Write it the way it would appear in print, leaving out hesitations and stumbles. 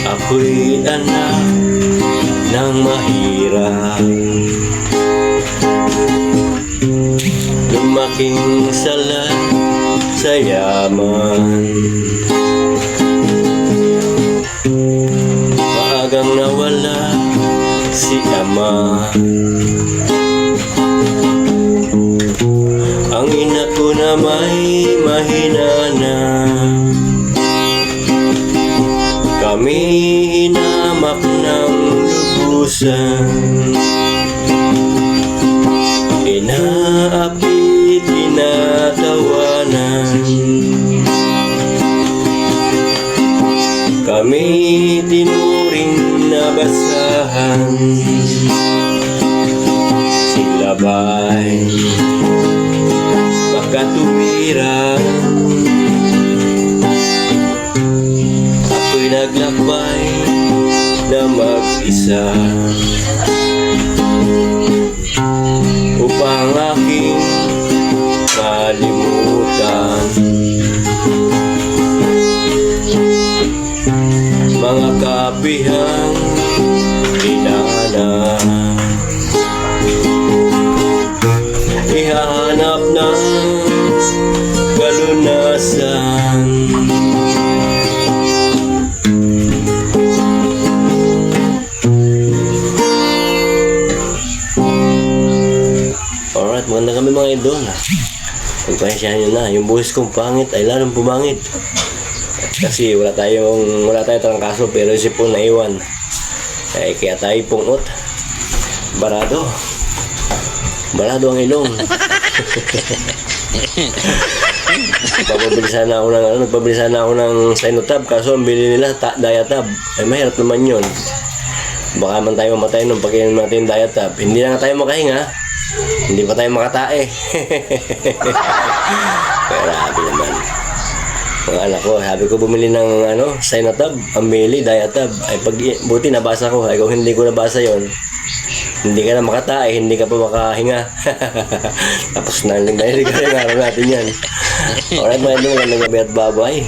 Ako'y anak ng mahirap, lumaking sala sa yaman. Maagang nawala si ama. Ang ina ko na may mahina na. Kami hinamak ng lubusan, inaapit, tinatawanan. Kami tinuring na basahan. Sila ba'y makatuwiran? Ako'y naglakbay na mag-isa upang aking malimutan mga kabihang dinaanan. Ihahanap ng kalunasan. Alright, maganda kami mga idol. Pagpahensyahan nyo na, yung buhis kong pangit ay lalong pumangit. Kasi wala tayong trangkaso, pero yung sipon na iwan. Ay, kaya tayo pungot. Barado ang ilong. Nagpabilisan na ako ng Sinotab, kaso ang bili nila Diatab. Ay mahirap naman yun. Baka man tayo mamatay nung pag-inom natin Diatab. Hindi na nga tayo makahinga, hindi pa tayo makatae. Grabe naman. Mga anak ko, sabi ko bumili ng Sinotab, ang bili Diatab. Ay buti nabasa ko. Ay kung hindi ko nabasa yon, hindi ka na makatae, hindi ka pa makahinga. Tapos naligaw yung araw natin yan. Alright mga idol, magandang gabi at bye-bye.